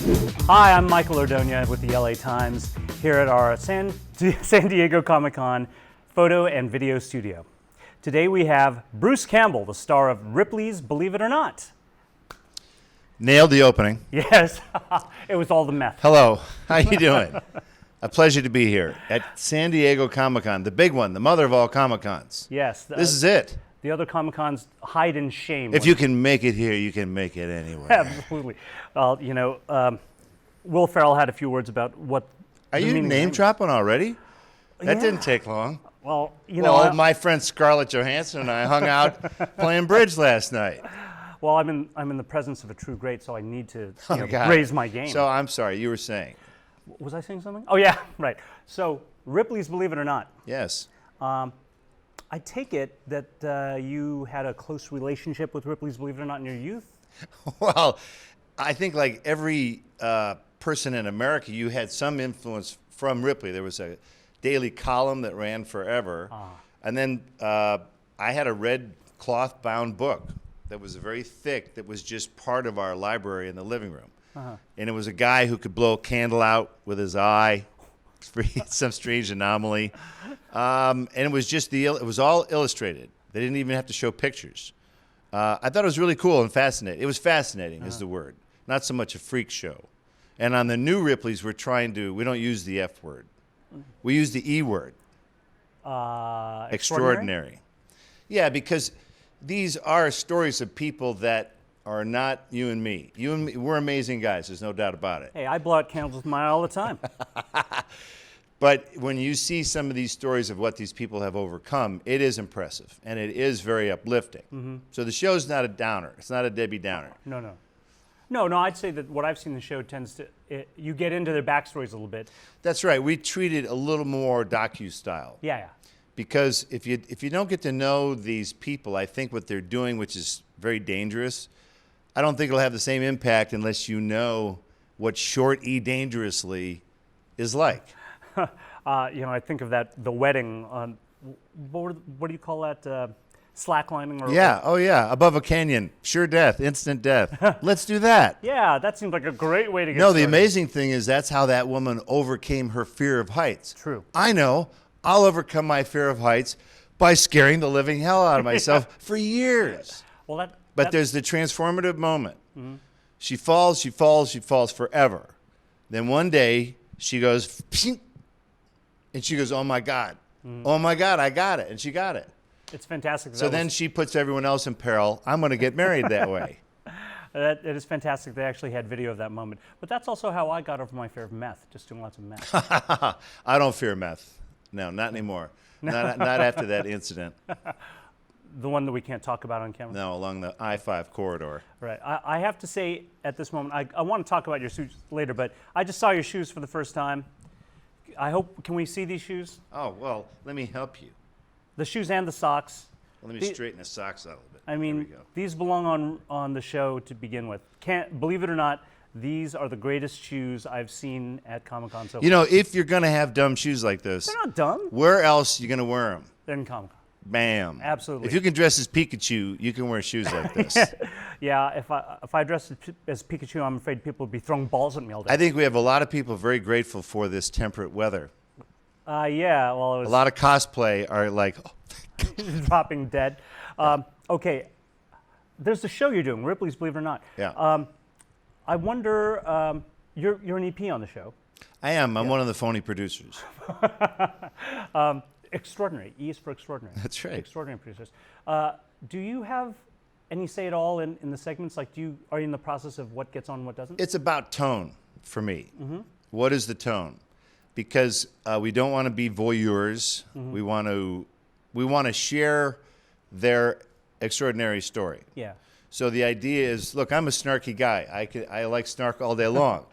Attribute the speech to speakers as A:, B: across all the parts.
A: Hi, I'm Michael Ordoña with the LA Times here at our San Diego Comic-Con photo and video studio. Today we have Bruce Campbell, the star of Ripley's Believe It or Not.
B: Nailed the opening.
A: Yes, it was all the meth.
B: Hello, how you doing? A pleasure to be here at San Diego Comic-Con, the big one, the mother of all Comic-Cons.
A: Yes.
B: This is it.
A: The other Comic-Cons hide in shame.
B: If you can make it here, you can make it anywhere.
A: Absolutely. Well, you know, Will Ferrell had a few words about what.
B: Are you name dropping already? That didn't take long.
A: Well, you know,
B: my friend Scarlett Johansson and I hung out playing bridge last night.
A: Well, I'm in the presence of a true great, so I need to raise my game.
B: So I'm sorry, you were saying.
A: Was I saying something? Oh yeah, right. So Ripley's Believe It or Not.
B: Yes.
A: I take it that you had a close relationship with Ripley's Believe It or Not in your youth?
B: Well, I think like every person in America, you had some influence from Ripley. There was a daily column that ran forever. And then I had a red cloth-bound book that was very thick that was just part of our library in the living room. And it was a guy who could blow a candle out with his eye, some strange anomaly. And it was just it was all illustrated. They didn't even have to show pictures. I thought it was really cool and fascinating. It was fascinating is the word, not so much a freak show. And on the new Ripley's, we don't use the F word. We use the E word. Extraordinary. Yeah, because these are stories of people that are not you and me. You and me, we're amazing guys. There's no doubt about it.
A: Hey, I blow out candles with mine all the time.
B: But when you see some of these stories of what these people have overcome, it is impressive, and it is very uplifting. So the show's not a downer. It's not a Debbie Downer.
A: No, I'd say that what I've seen the show tends to, you get into their backstories a little bit.
B: That's right. We treat it a little more docu-style.
A: Yeah.
B: Because if you don't get to know these people, I think what they're doing, which is very dangerous, I don't think it'll have the same impact unless you know what short E dangerously is like.
A: I think of the wedding on, what do you call that? Slacklining?
B: Above a canyon. Sure death, instant death. Let's do that.
A: Yeah, that seems like a great way to get
B: started.
A: The
B: amazing thing is that's how that woman overcame her fear of heights.
A: True.
B: I know. I'll overcome my fear of heights by scaring the living hell out of myself for years.
A: Well,
B: But there's the transformative moment. She falls forever. Then one day she goes, Pshing! And she goes, oh my God, I got it. And she got it.
A: It's fantastic.
B: So then she puts everyone else in peril. I'm going to get married that way.
A: It is fantastic. They actually had video of that moment. But that's also how I got over my fear of meth, just doing lots of meth.
B: I don't fear meth. No, not anymore. Not after that incident.
A: The one that we can't talk about on camera?
B: No, along the I-5 corridor.
A: Right. I have to say at this moment, I want to talk about your shoes later, but I just saw your shoes for the first time. Can we see these shoes?
B: Oh, well, let me help you.
A: The shoes and the socks.
B: Well, let me straighten the socks out a little bit.
A: I mean, these belong on the show to begin with. Believe it or not, these are the greatest shoes I've seen at Comic-Con so far.
B: You know, if you're going to have dumb shoes like this,
A: they're not dumb.
B: Where else are you going to wear them?
A: They're in Comic-Con.
B: Bam.
A: Absolutely.
B: If you can dress as Pikachu, you can wear shoes like this.
A: Yeah, if I dress as Pikachu, I'm afraid people would be throwing balls at me all day.
B: I think we have a lot of people very grateful for this temperate weather.
A: Yeah, well,
B: a lot of cosplay are like
A: dropping dead. Okay, there's the show you're doing, Ripley's Believe It or Not.
B: Yeah.
A: I wonder, you're an EP on the show.
B: I am. I'm one of the phony producers.
A: Extraordinary. E is for extraordinary.
B: That's right.
A: Extraordinary producers. Do you have any say at all in the segments? Like, are you in the process of what gets on and what doesn't?
B: It's about tone for me. What is the tone? Because we don't want to be voyeurs. We want to share their extraordinary story.
A: Yeah.
B: So the idea is, look, I'm a snarky guy. I like snark all day long.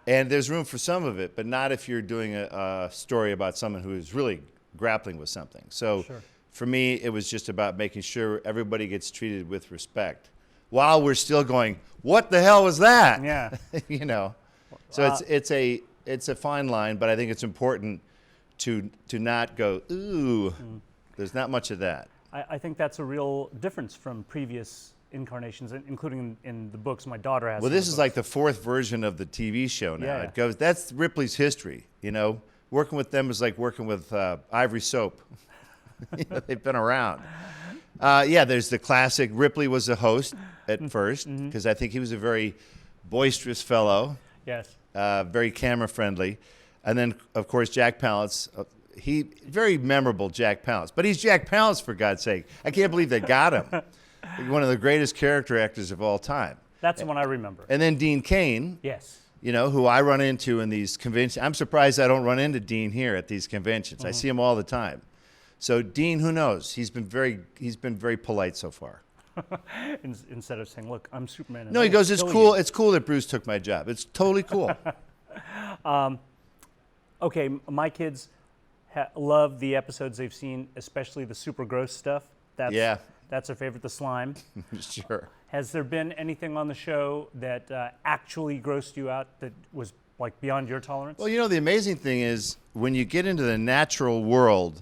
B: And there's room for some of it, but not if you're doing a story about someone who is really grappling with something. So for me, it was just about making sure everybody gets treated with respect while we're still going, what the hell was that?
A: Yeah.
B: You know. So it's a fine line, but I think it's important to not go, ooh, there's not much of that.
A: I think that's a real difference from previous incarnations, including in the books. My daughter has.
B: Well,
A: some
B: this
A: of
B: is
A: the
B: like the fourth version of the TV show now.
A: Yeah.
B: It goes. That's Ripley's history. You know, working with them is like working with Ivory Soap. You know, they've been around. Yeah, there's the classic. Ripley was the host at first because I think he was a very boisterous fellow.
A: Yes.
B: Very camera friendly, and then of course Jack Palance. He very memorable Jack Palance, but he's Jack Palance for God's sake. I can't believe they got him. One of the greatest character actors of all time.
A: That's the one I remember.
B: And then Dean Cain.
A: Yes.
B: You know, who I run into in these conventions. I'm surprised I don't run into Dean here at these conventions. I see him all the time. So Dean, who knows? He's been very polite so far.
A: Instead of saying, "Look, I'm Superman."
B: No, he goes, "It's cool. It's cool that Bruce took my job. It's totally cool."
A: Okay, my kids love the episodes they've seen, especially the super gross stuff. That's their favorite, the slime.
B: Sure.
A: Has there been anything on the show that actually grossed you out that was like beyond your tolerance?
B: Well, you know, the amazing thing is when you get into the natural world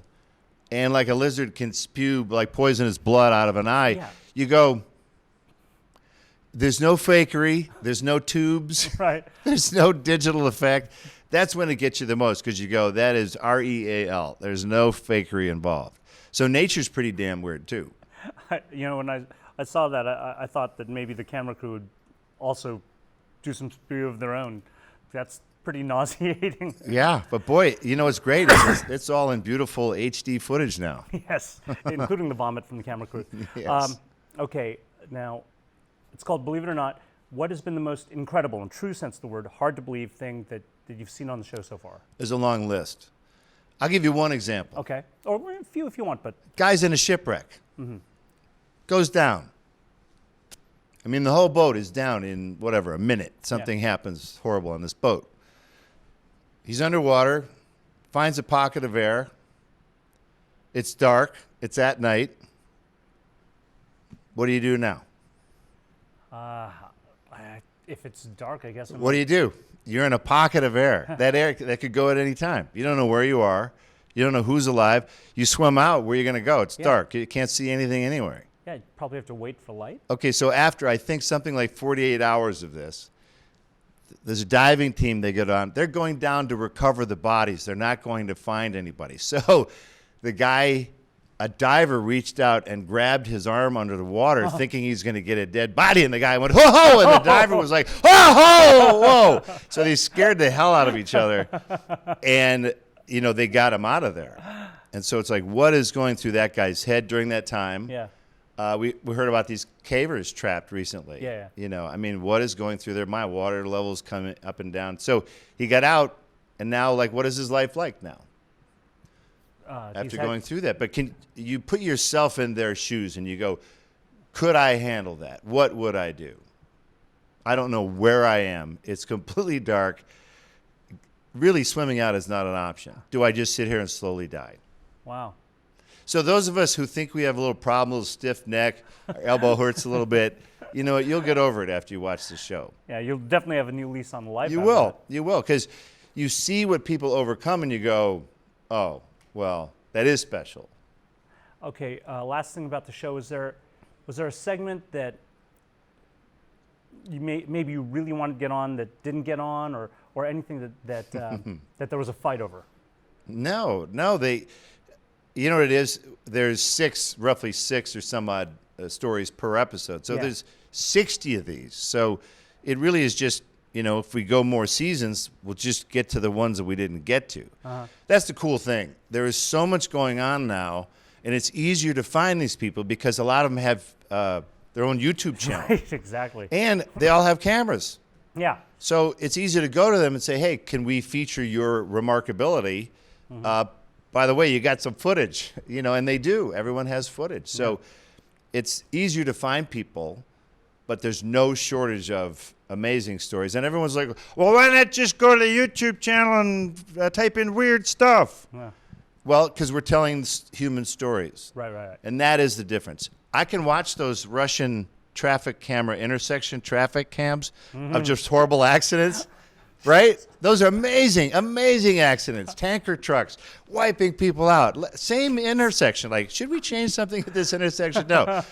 B: and like a lizard can spew like poisonous blood out of an eye, you go, there's no fakery, there's no tubes,
A: right?
B: There's no digital effect. That's when it gets you the most because you go, that is real. There's no fakery involved. So nature's pretty damn weird too.
A: You know, when I saw that, I thought that maybe the camera crew would also do some spew of their own. That's pretty nauseating.
B: Yeah, but boy, you know what's great? It's all in beautiful HD footage now.
A: Yes, including the vomit from the camera crew.
B: Yes.
A: Okay, now, it's called Believe It or Not. What has been the most incredible, in true sense of the word, hard to believe thing that you've seen on the show so far?
B: There's a long list. I'll give you one example.
A: Okay, or a few if you want, but...
B: Guy's in a shipwreck. Goes down. I mean, the whole boat is down in, whatever, a minute. Something happens horrible on this boat. He's underwater, finds a pocket of air. It's dark. It's at night. What do you do now?
A: If it's dark, I guess...
B: What do you do? You're in a pocket of air. That air that could go at any time. You don't know where you are. You don't know who's alive. You swim out. Where are you going to go? It's dark. You can't see anything anywhere.
A: Yeah, you probably have to wait for light.
B: Okay, so after, I think, something like 48 hours of this, there's a diving team they get on. They're going down to recover the bodies. They're not going to find anybody. So the guy, a diver, reached out and grabbed his arm under the water thinking he's going to get a dead body. And the guy went, "Whoa!" And the diver was like, "Whoa, whoa!" So they scared the hell out of each other. And, you know, they got him out of there. And so it's like, what is going through that guy's head during that time?
A: Yeah.
B: We heard about these cavers trapped recently.
A: Yeah.
B: You know, I mean, what is going through there? My water levels coming up and down. So he got out, and now, like, what is his life like now? After going through that. But can you put yourself in their shoes and you go, could I handle that? What would I do? I don't know where I am. It's completely dark. Really, swimming out is not an option. Do I just sit here and slowly die?
A: Wow.
B: So those of us who think we have a little problem, a little stiff neck, our elbow hurts a little bit, you know what? You'll get over it after you watch the show.
A: Yeah, you'll definitely have a new lease on life.
B: You will. You will, because you see what people overcome and you go, oh, well, that is special.
A: Okay, last thing about the show, was there a segment that maybe you really wanted to get on that didn't get on, or anything that that there was a fight over?
B: No, they... You know what it is? There's roughly six or some odd stories per episode. So there's 60 of these. So it really is just, you know, if we go more seasons, we'll just get to the ones that we didn't get to. That's the cool thing. There is so much going on now, and it's easier to find these people because a lot of them have their own YouTube channel.
A: Right, exactly.
B: And they all have cameras.
A: Yeah.
B: So it's easy to go to them and say, hey, can we feature your remarkability? By the way, you got some footage, you know, and they do. Everyone has footage. So it's easier to find people, but there's no shortage of amazing stories. And everyone's like, well, why not just go to the YouTube channel and type in weird stuff?
A: Yeah.
B: Well, because we're telling human stories.
A: Right.
B: And that is the difference. I can watch those Russian traffic camera intersection traffic cams of just horrible accidents. right? Those are amazing, amazing accidents. Tanker trucks wiping people out. Same intersection. Like, should we change something at this intersection? No.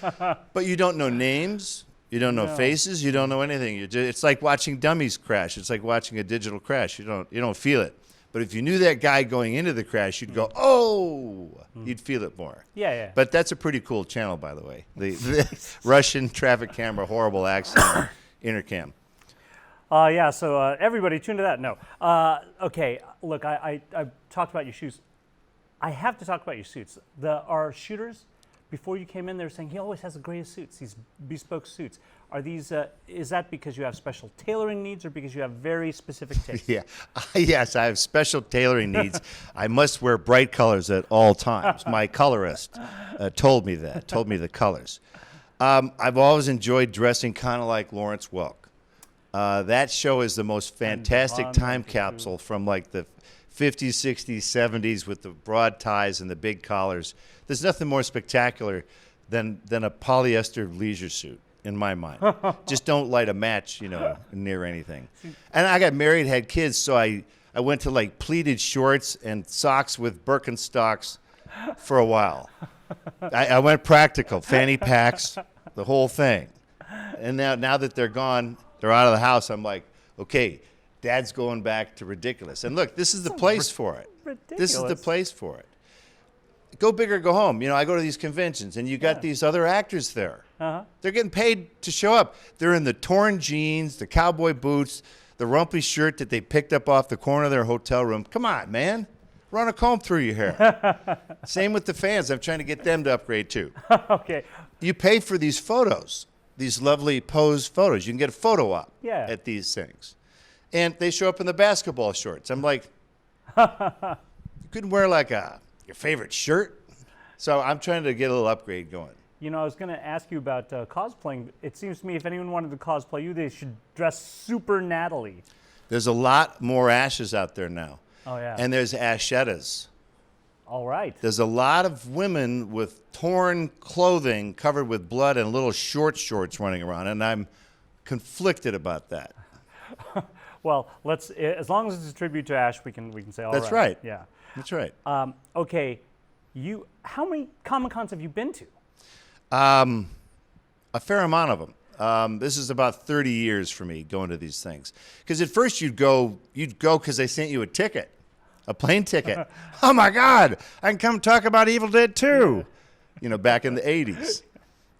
B: But you don't know names. You don't know faces. You don't know anything. It's like watching dummies crash. It's like watching a digital crash. You don't feel it. But if you knew that guy going into the crash, you'd go, oh, you'd feel it more.
A: Yeah.
B: But that's a pretty cool channel, by the way. The Russian traffic camera, horrible accident, intercam.
A: So everybody tune to that. No. Okay, look, I talked about your shoes. I have to talk about your suits. Our shooters, before you came in, they were saying he always has the greatest suits, these bespoke suits. Are these, is that because you have special tailoring needs or because you have very specific tastes?
B: Yeah. Yes, I have special tailoring needs. I must wear bright colors at all times. My colorist told me the colors. I've always enjoyed dressing kind of like Lawrence Welk. That show is the most fantastic time capsule from like the 50s, 60s, 70s with the broad ties and the big collars. There's nothing more spectacular than a polyester leisure suit, in my mind. Just don't light a match, near anything. And I got married, had kids, so I went to like pleated shorts and socks with Birkenstocks for a while. I went practical, fanny packs, the whole thing. And now that they're gone, they're out of the house, I'm like, okay, Dad's going back to ridiculous. And look, this is the place for it.
A: Ridiculous.
B: This is the place for it. Go big or go home. I go to these conventions, and you got these other actors there.
A: Uh-huh.
B: They're getting paid to show up. They're in the torn jeans, the cowboy boots, the rumpy shirt that they picked up off the corner of their hotel room. Come on, man. Run a comb through your hair. Same with the fans. I'm trying to get them to upgrade, too.
A: Okay.
B: You pay for these photos, these lovely posed photos. You can get a photo op at these things. And they show up in the basketball shorts. I'm like, you couldn't wear like your favorite shirt? So I'm trying to get a little upgrade going.
A: I was going to ask you about cosplaying. It seems to me if anyone wanted to cosplay you, they should dress super Natalie.
B: There's a lot more ashes out there now.
A: Oh, yeah.
B: And there's ashettas.
A: All right.
B: There's a lot of women with torn clothing covered with blood and little shorts running around, and I'm conflicted about that.
A: Well, as long as it's a tribute to Ash, we can say all right.
B: That's right.
A: Yeah.
B: That's right.
A: Okay. How many Comic-Cons have you been to?
B: A fair amount of them. This is about 30 years for me going to these things. Because at first you'd go because they sent you a ticket, a plane ticket. Oh my God, I can come talk about Evil Dead 2. Back in the 80s.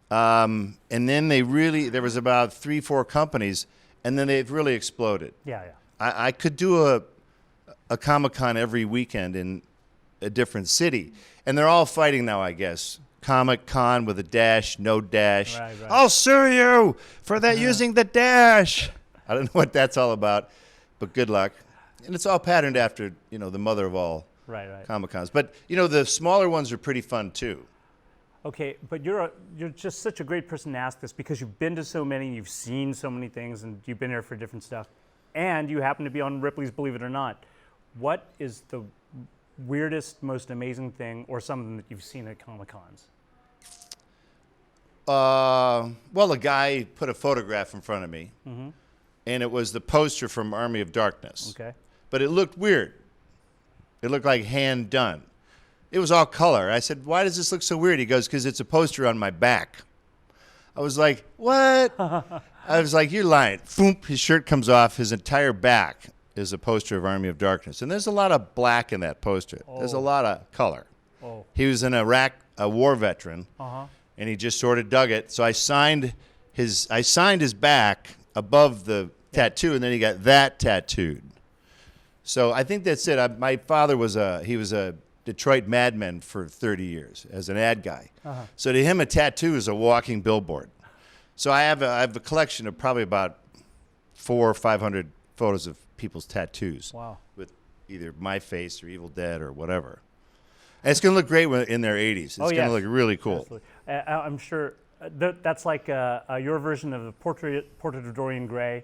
B: And then there was about 3-4 companies, and then they've really exploded.
A: Yeah.
B: I could do a Comic-Con every weekend in a different city. And they're all fighting now, I guess. Comic-Con with a dash, no dash.
A: Right.
B: I'll sue you for that using the dash. I don't know what that's all about, but good luck. And it's all patterned after, the mother of all Comic-Cons. But, the smaller ones are pretty fun, too.
A: Okay, but you're just such a great person to ask this because you've been to so many, you've seen so many things, and you've been there for different stuff. And you happen to be on Ripley's Believe It or Not. What is the weirdest, most amazing thing or something that you've seen at Comic-Cons?
B: Well, a guy put a photograph in front of me, and it was the poster from Army of Darkness.
A: Okay.
B: But it looked weird. It looked like hand done. It was all color. I said, why does this look so weird? He goes, because it's a poster on my back. I was like, what? I was like, you're lying. Foomp, his shirt comes off. His entire back is a poster of Army of Darkness. And there's a lot of black in that poster. Oh. There's a lot of color. Oh. He was in Iraq, a war veteran, and he just sort of dug it. So I signed his back above the tattoo, and then he got that tattooed. So I think that's it. My father was a Detroit Mad Men for 30 years as an ad guy. So to him, a tattoo is a walking billboard. So I have a collection of probably about 400 or 500 photos of people's tattoos.
A: Wow. With
B: either my face or Evil Dead or whatever. And it's going to look great in their 80s. It's going to look really cool.
A: I'm sure that's like your version of the portrait of Dorian Gray.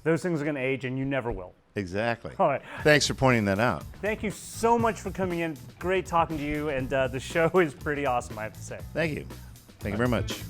A: Those things are going to age, and you never will.
B: Exactly.
A: All right.
B: Thanks for pointing that out.
A: Thank you so much for coming in. Great talking to you, and the show is pretty awesome, I have to say.
B: Thank you. Thank you very much.